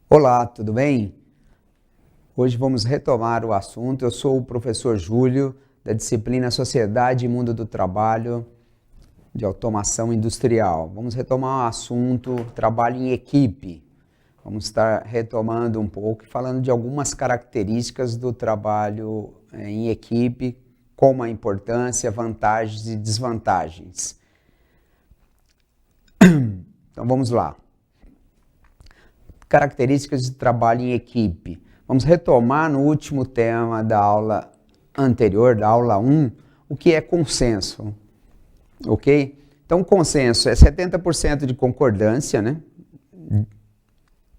Olá, tudo bem? Hoje vamos retomar o assunto. Eu sou o professor Júlio, da disciplina Sociedade e Mundo do Trabalho de Automação Industrial. Vamos retomar o assunto trabalho em equipe. Vamos estar retomando um pouco e falando de algumas características do trabalho em equipe, como a importância, vantagens e desvantagens. Então vamos lá. Características de trabalho em equipe. Vamos retomar no último tema da aula anterior, da aula 1, o que é consenso, ok? Então, consenso é 70% de concordância, né?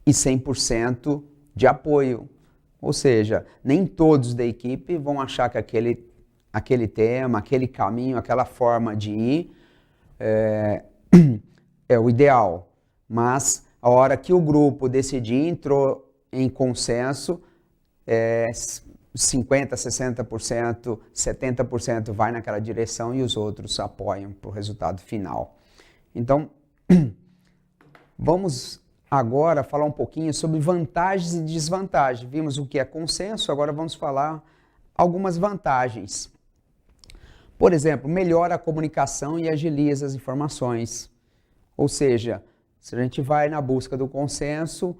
E 100% de apoio. Ou seja, nem todos da equipe vão achar que aquele tema, aquele caminho, aquela forma de ir é o ideal, mas a hora que o grupo decidir, entrou em consenso, 50%, 60%, 70% vai naquela direção e os outros apoiam para o resultado final. Então, vamos agora falar um pouquinho sobre vantagens e desvantagens. Vimos o que é consenso, agora vamos falar algumas vantagens. Por exemplo, melhora a comunicação e agiliza as informações. Ou seja, se a gente vai na busca do consenso,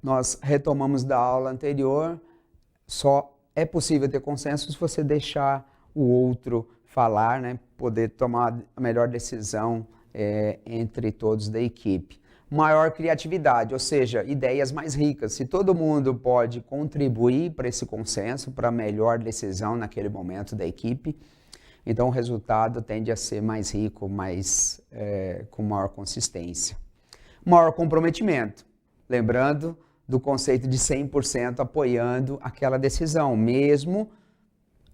nós retomamos da aula anterior, só é possível ter consenso se você deixar o outro falar, né? Poder tomar a melhor decisão entre todos da equipe. Maior criatividade, ou seja, ideias mais ricas. Se todo mundo pode contribuir para esse consenso, para a melhor decisão naquele momento da equipe, então o resultado tende a ser mais rico, com maior consistência. Maior comprometimento, lembrando do conceito de 100% apoiando aquela decisão, mesmo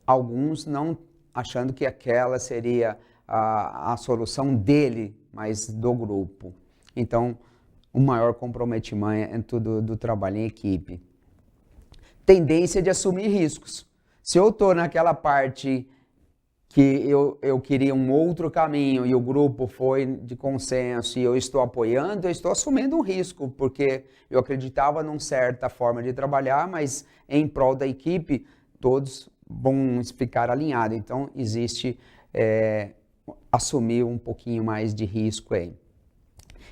alguns não achando que aquela seria a solução dele, mas do grupo. Então, o maior comprometimento do trabalho em equipe. Tendência de assumir riscos. Se eu estou naquela parte que eu queria um outro caminho e o grupo foi de consenso e eu estou apoiando, eu estou assumindo um risco, porque eu acreditava numa certa forma de trabalhar, mas em prol da equipe, todos vão ficar alinhados. Então, existe assumir um pouquinho mais de risco aí.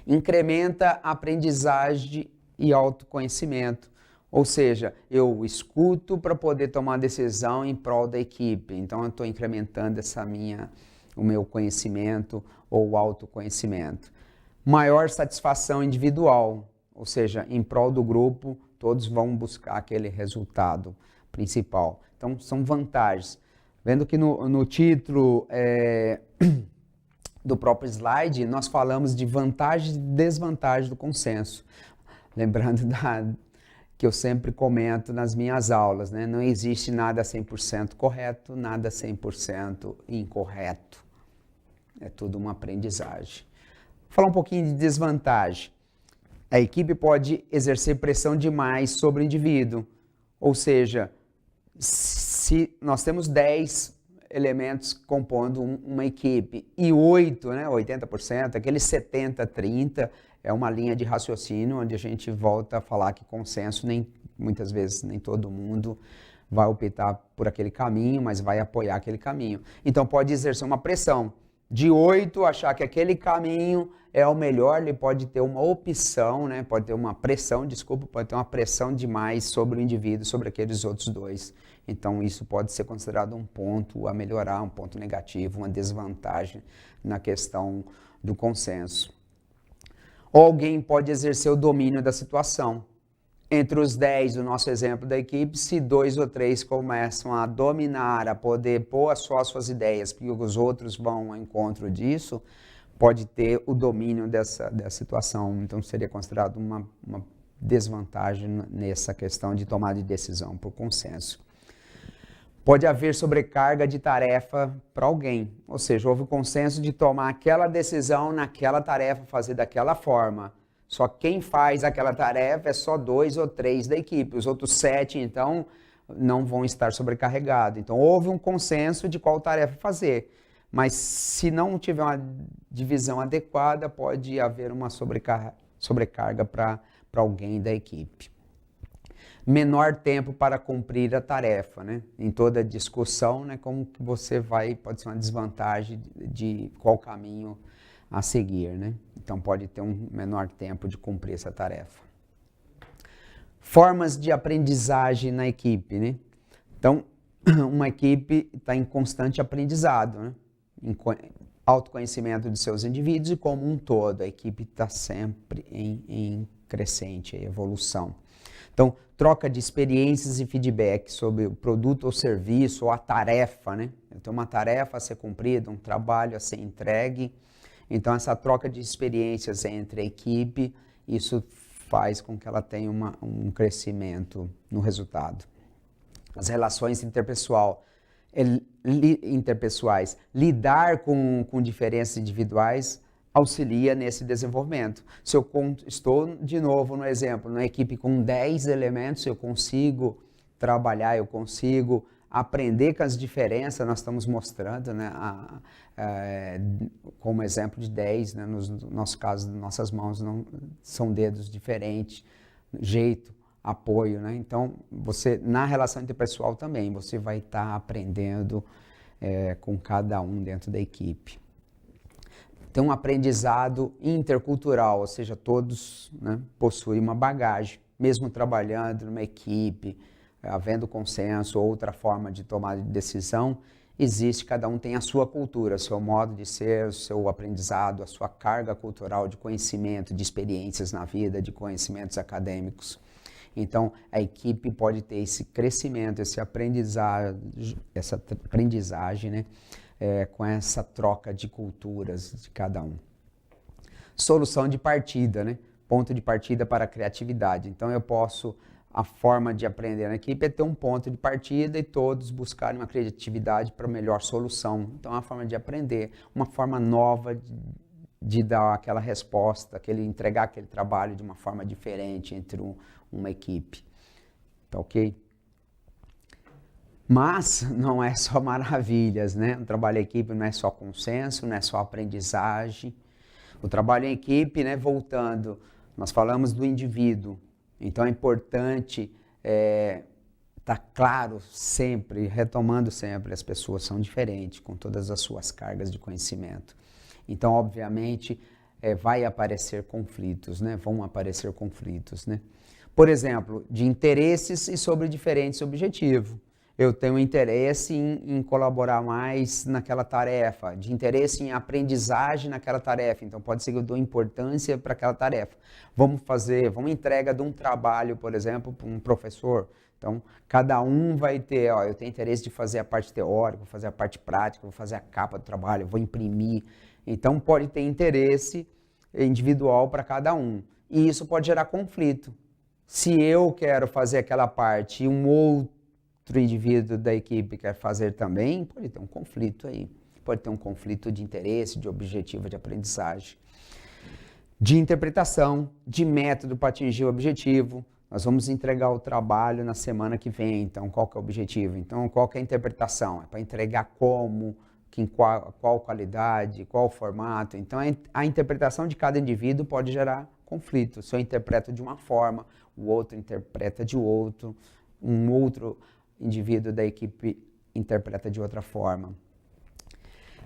Incrementa a aprendizagem e autoconhecimento. Ou seja, eu escuto para poder tomar decisão em prol da equipe. Então, eu estou incrementando o meu conhecimento ou autoconhecimento. Maior satisfação individual, ou seja, em prol do grupo, todos vão buscar aquele resultado principal. Então, são vantagens. Vendo que no título do próprio slide, nós falamos de vantagens e desvantagens do consenso. Lembrando que eu sempre comento nas minhas aulas, né? Não existe nada 100% correto, nada 100% incorreto. É tudo uma aprendizagem. Vou falar um pouquinho de desvantagem. A equipe pode exercer pressão demais sobre o indivíduo. Ou seja, se nós temos 10 elementos compondo uma equipe e 8, né, 80%, aquele 70-30, é uma linha de raciocínio onde a gente volta a falar que consenso, muitas vezes nem todo mundo vai optar por aquele caminho, mas vai apoiar aquele caminho. Então pode exercer uma pressão. De 8, achar que aquele caminho é o melhor, ele pode ter uma opção, né? Pode ter uma pressão, pode ter uma pressão demais sobre o indivíduo, sobre aqueles outros dois. Então isso pode ser considerado um ponto a melhorar, um ponto negativo, uma desvantagem na questão do consenso. Ou alguém pode exercer o domínio da situação. Entre os 10, o nosso exemplo da equipe, se 2 ou 3 começam a dominar, a poder pôr só as suas ideias, porque os outros vão ao encontro disso, pode ter o domínio dessa situação. Então, seria considerado uma desvantagem nessa questão de tomada de decisão por consenso. Pode haver sobrecarga de tarefa para alguém, ou seja, houve o consenso de tomar aquela decisão naquela tarefa, fazer daquela forma. Só quem faz aquela tarefa é só 2 ou 3 da equipe, os outros 7, então, não vão estar sobrecarregados. Então, houve um consenso de qual tarefa fazer, mas se não tiver uma divisão adequada, pode haver uma sobrecarga para alguém da equipe. menor tempo para cumprir a tarefa, né? Em toda discussão, né, como que você vai, pode ser uma desvantagem de qual caminho a seguir, né? Então pode ter um menor tempo de cumprir essa tarefa. Formas de aprendizagem na equipe, né? Então, uma equipe está em constante aprendizado, né? Em autoconhecimento de seus indivíduos e como um todo, a equipe está sempre em crescente, evolução. Então, troca de experiências e feedback sobre o produto ou serviço ou a tarefa, né? Eu tenho uma tarefa a ser cumprida, um trabalho a ser entregue. Então, essa troca de experiências entre a equipe, isso faz com que ela tenha um crescimento no resultado. As relações interpessoais, lidar com diferenças individuais auxilia nesse desenvolvimento. Se eu estou, de novo, no exemplo, numa equipe com 10 elementos, eu consigo trabalhar, eu consigo aprender com as diferenças, nós estamos mostrando, né, como exemplo de 10, né, no nosso caso, nossas mãos não são dedos diferentes, jeito, apoio, né? Então, você, na relação interpessoal também, você vai estar aprendendo com cada um dentro da equipe. Tem um aprendizado intercultural, ou seja, todos, né, possuem uma bagagem, mesmo trabalhando numa equipe, havendo consenso ou outra forma de tomar decisão, existe, cada um tem a sua cultura, o seu modo de ser, o seu aprendizado, a sua carga cultural de conhecimento, de experiências na vida, de conhecimentos acadêmicos. Então, a equipe pode ter esse crescimento, essa aprendizagem, né, com essa troca de culturas de cada um. Solução de partida, né? Ponto de partida para a criatividade. Então, a forma de aprender na equipe é ter um ponto de partida e todos buscarem uma criatividade para melhor solução. Então, é uma forma de aprender, uma forma nova de dar aquela resposta, entregar aquele trabalho de uma forma diferente entre uma equipe. Tá ok? Mas não é só maravilhas, né? O trabalho em equipe não é só consenso, não é só aprendizagem. O trabalho em equipe, né, voltando, nós falamos do indivíduo. Então é importante estar claro sempre, retomando sempre, as pessoas são diferentes, com todas as suas cargas de conhecimento. Então, obviamente, vai aparecer conflitos, né? Vão aparecer conflitos, né? Por exemplo, de interesses e sobre diferentes objetivos. Eu tenho interesse em colaborar mais naquela tarefa, de interesse em aprendizagem naquela tarefa, então pode ser que eu dou importância para aquela tarefa. Vamos entrega de um trabalho, por exemplo, para um professor. Então, cada um vai ter, eu tenho interesse de fazer a parte teórica, vou fazer a parte prática, vou fazer a capa do trabalho, vou imprimir. Então, pode ter interesse individual para cada um. E isso pode gerar conflito. Se eu quero fazer aquela parte e um outro indivíduo da equipe quer fazer também, pode ter um conflito aí. Pode ter um conflito de interesse, de objetivo de aprendizagem. De interpretação, de método para atingir o objetivo. Nós vamos entregar o trabalho na semana que vem, então qual que é o objetivo? Então qual que é a interpretação? É para entregar como, qual qualidade, qual formato. Então a interpretação de cada indivíduo pode gerar conflito. Se eu interpreto de uma forma, o outro interpreta de outro, um outro indivíduo da equipe interpreta de outra forma.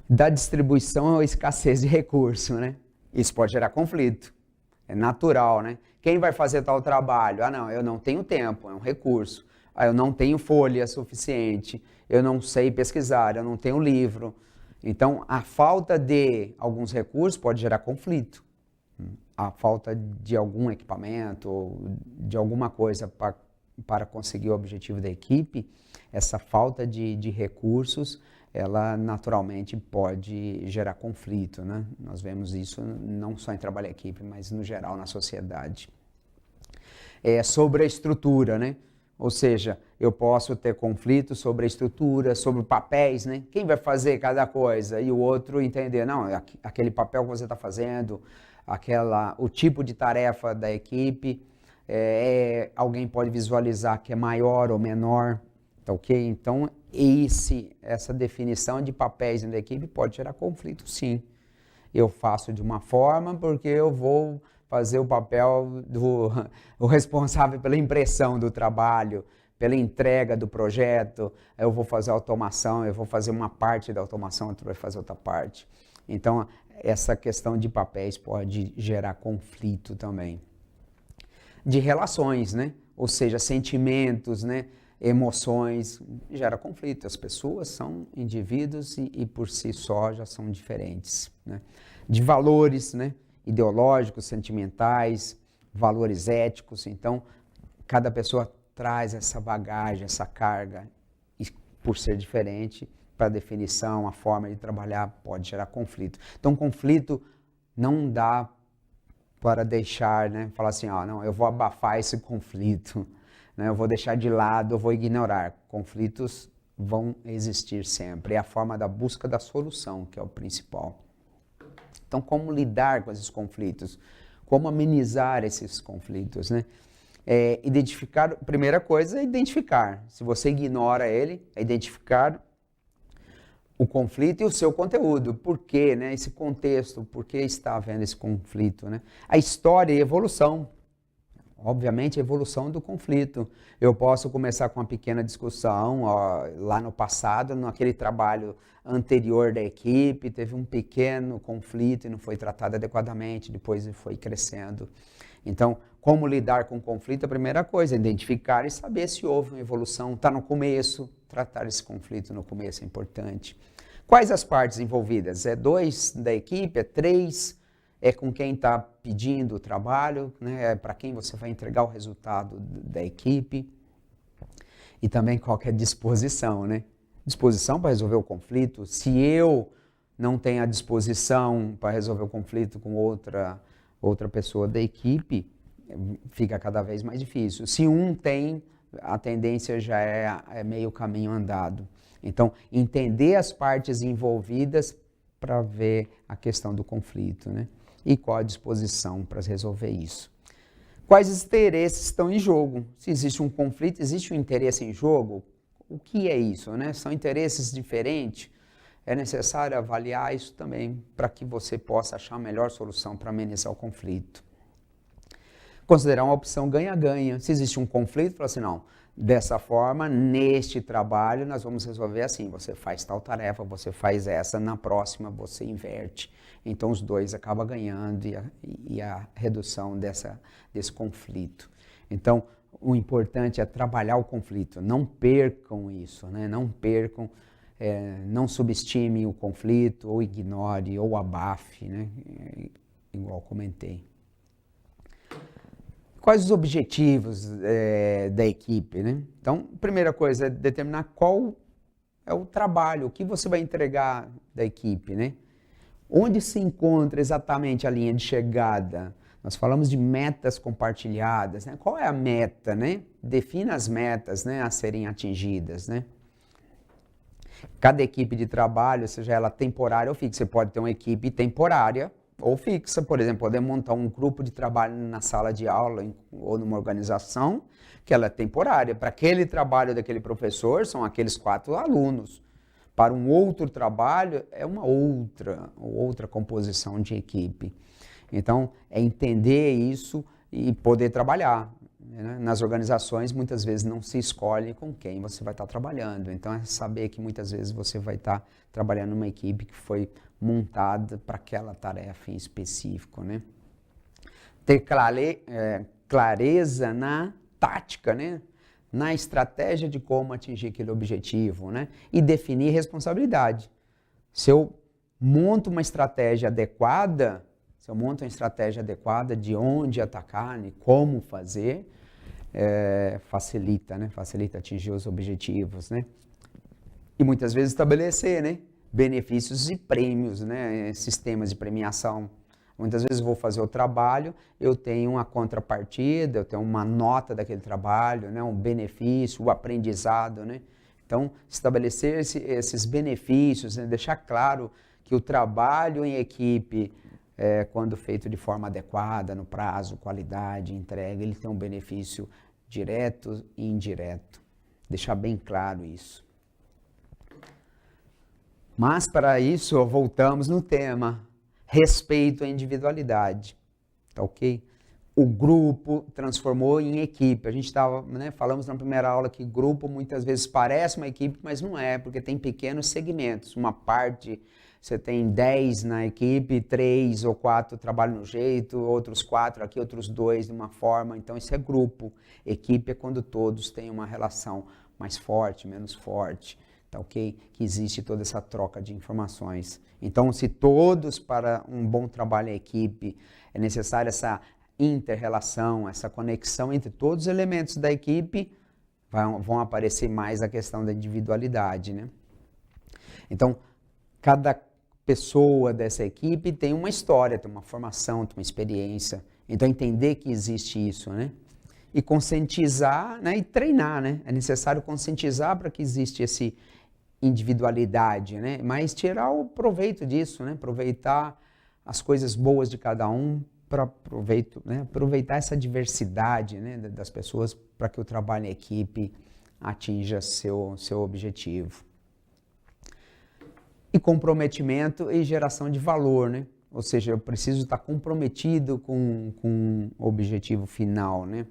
Da distribuição ou escassez de recurso, né? Isso pode gerar conflito. É natural, né? Quem vai fazer tal trabalho? Não, eu não tenho tempo, é um recurso. Eu não tenho folha suficiente, eu não sei pesquisar, eu não tenho livro. Então, a falta de alguns recursos pode gerar conflito. A falta de algum equipamento, ou de alguma coisa para conseguir o objetivo da equipe, essa falta de recursos, ela naturalmente pode gerar conflito, né? Nós vemos isso não só em trabalho em equipe, mas no geral na sociedade. Sobre a estrutura, né? Ou seja, eu posso ter conflito sobre a estrutura, sobre papéis, né? Quem vai fazer cada coisa? E o outro entender, não, aquele papel que você está fazendo, o tipo de tarefa da equipe, alguém pode visualizar que é maior ou menor, tá ok? Então, essa definição de papéis da equipe pode gerar conflito, sim. Eu faço de uma forma porque eu vou fazer o papel do o responsável pela impressão do trabalho, pela entrega do projeto. Eu vou fazer a automação, eu vou fazer uma parte da automação, outro vai fazer outra parte. Então, essa questão de papéis pode gerar conflito também. De relações, né? Ou seja, sentimentos, né? Emoções, gera conflito. As pessoas são indivíduos e por si só já são diferentes, né? De valores, né? Ideológicos, sentimentais, valores éticos. Então, cada pessoa traz essa bagagem, essa carga, e por ser diferente, para a definição, a forma de trabalhar pode gerar conflito. Então, conflito não dá para deixar, né? Falar assim, não, eu vou abafar esse conflito, né? Eu vou deixar de lado, eu vou ignorar. Conflitos vão existir sempre. É a forma da busca da solução que é o principal. Então, como lidar com esses conflitos? Como amenizar esses conflitos, né? Identificar, primeira coisa é identificar. Se você ignora ele, é identificar o conflito e o seu conteúdo. Por quê, né? Esse contexto, por que está havendo esse conflito, né? A história e a evolução. Obviamente, a evolução do conflito. Eu posso começar com uma pequena discussão, lá no passado, naquele trabalho anterior da equipe, teve um pequeno conflito e não foi tratado adequadamente, depois ele foi crescendo. Então, como lidar com o conflito? A primeira coisa é identificar e saber se houve uma evolução. Está no começo, tratar esse conflito no começo é importante. Quais as partes envolvidas? É 2 da equipe? É 3? É com quem está pedindo o trabalho, né? É para quem você vai entregar o resultado da equipe. E também qual que é a disposição, né? Disposição para resolver o conflito. Se eu não tenho a disposição para resolver o conflito com outra pessoa da equipe, fica cada vez mais difícil. Se um tem, a tendência já é meio caminho andado. Então, entender as partes envolvidas para ver a questão do conflito, né? E qual a disposição para resolver isso. Quais interesses estão em jogo? Se existe um conflito, existe um interesse em jogo? O que é isso, né? São interesses diferentes? É necessário avaliar isso também para que você possa achar a melhor solução para amenizar o conflito. Considerar uma opção ganha-ganha. Se existe um conflito, fala assim, não, dessa forma, neste trabalho, nós vamos resolver assim, você faz tal tarefa, você faz essa, na próxima você inverte. Então, os dois acabam ganhando e a redução desse conflito. Então, o importante é trabalhar o conflito, não percam isso, né? Não percam, não subestime o conflito, ou ignore, ou abafe, né? Igual comentei. Quais os objetivos da equipe, né? Então, a primeira coisa é determinar qual é o trabalho, o que você vai entregar da equipe, né? Onde se encontra exatamente a linha de chegada? Nós falamos de metas compartilhadas, né? Qual é a meta, né? Defina as metas, né, a serem atingidas, né? Cada equipe de trabalho, seja ela temporária ou fixa, você pode ter uma equipe temporária ou fixa, por exemplo, poder montar um grupo de trabalho na sala de aula ou numa organização que ela é temporária. Para aquele trabalho daquele professor, são aqueles 4 alunos. Para um outro trabalho, é uma outra composição de equipe. Então, é entender isso e poder trabalhar, né? Nas organizações, muitas vezes não se escolhe com quem você vai estar trabalhando. Então, é saber que muitas vezes você vai estar trabalhando numa equipe que foi montada para aquela tarefa em específico, né? Ter clareza na tática, né? Na estratégia de como atingir aquele objetivo, né? E definir responsabilidade. Se eu monto uma estratégia adequada, de onde atacar, né? Como fazer, facilita, né? Facilita atingir os objetivos, né? E muitas vezes estabelecer, né? Benefícios e prêmios, né? Sistemas de premiação. Muitas vezes eu vou fazer o trabalho, eu tenho uma contrapartida, eu tenho uma nota daquele trabalho, né? Um benefício, o aprendizado, né? Então, estabelecer esses benefícios, né? Deixar claro que o trabalho em equipe, quando feito de forma adequada, no prazo, qualidade, entrega, ele tem um benefício direto e indireto. Deixar bem claro isso. Mas, para isso, voltamos no tema. Respeito à individualidade. tá ok? O grupo transformou em equipe. A gente estava, né, falamos na primeira aula que grupo muitas vezes parece uma equipe, mas não é, porque tem pequenos segmentos. Uma parte, você tem 10 na equipe, 3 ou 4 trabalham no jeito, outros 4 aqui, outros 2 de uma forma. Então isso é grupo. Equipe é quando todos têm uma relação mais forte, menos forte, tá ok? Que existe toda essa troca de informações. Então, se todos, para um bom trabalho em equipe, é necessária essa inter-relação, essa conexão entre todos os elementos da equipe, vão aparecer mais a questão da individualidade, né? Então, cada pessoa dessa equipe tem uma história, tem uma formação, tem uma experiência. Então, entender que existe isso, né? E conscientizar, né? E treinar, né? É necessário conscientizar para que exista essa individualidade, né? Mas tirar o proveito disso, né? Aproveitar as coisas boas de cada um, para aproveitar essa diversidade, né, das pessoas para que o trabalho em equipe atinja seu objetivo. E comprometimento e geração de valor, né? Ou seja, eu preciso estar comprometido com o objetivo final, né?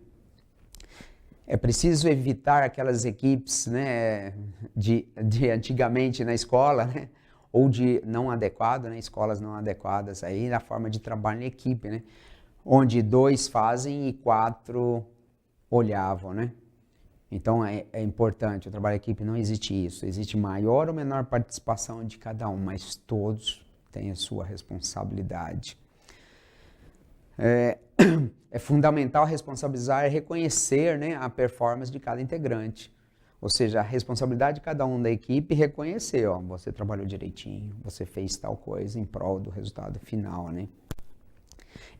É preciso evitar aquelas equipes, né, de antigamente na escola, né? Ou de não adequado, né? Escolas não adequadas aí na forma de trabalho em equipe, né? Onde 2 fazem e 4 olhavam, né? Então é importante, o trabalho em equipe não existe isso, existe maior ou menor participação de cada um, mas todos têm a sua responsabilidade. É fundamental responsabilizar e reconhecer, né, a performance de cada integrante. Ou seja, a responsabilidade de cada um da equipe reconhecer, ó, você trabalhou direitinho, você fez tal coisa em prol do resultado final, né?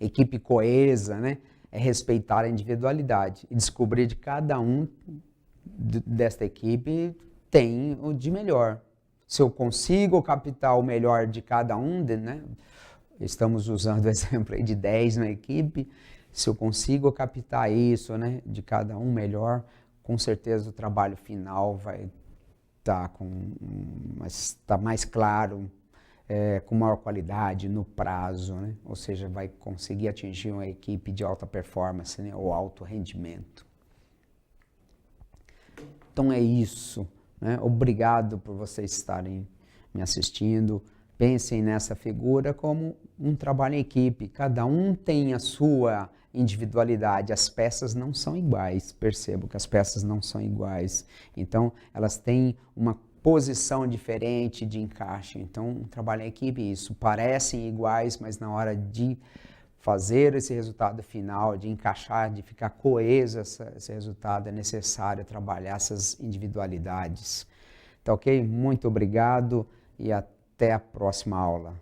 Equipe coesa, né? É respeitar a individualidade e descobrir de cada um desta equipe tem o de melhor. Se eu consigo captar o melhor de cada um, né? Estamos usando o exemplo aí de 10 na equipe, se eu consigo captar isso, né, de cada um melhor, com certeza o trabalho final vai estar mais claro, com maior qualidade, no prazo, né? Ou seja, vai conseguir atingir uma equipe de alta performance, né? Ou alto rendimento. Então é isso, né? Obrigado por vocês estarem me assistindo. Pensem nessa figura como um trabalho em equipe. Cada um tem a sua individualidade. As peças não são iguais. Percebo que as peças não são iguais. Então, elas têm uma posição diferente de encaixe. Então, um trabalho em equipe é isso. Parecem iguais, mas na hora de fazer esse resultado final, de encaixar, de ficar coeso esse resultado, é necessário trabalhar essas individualidades. Tá ok? Muito obrigado e até a próxima aula.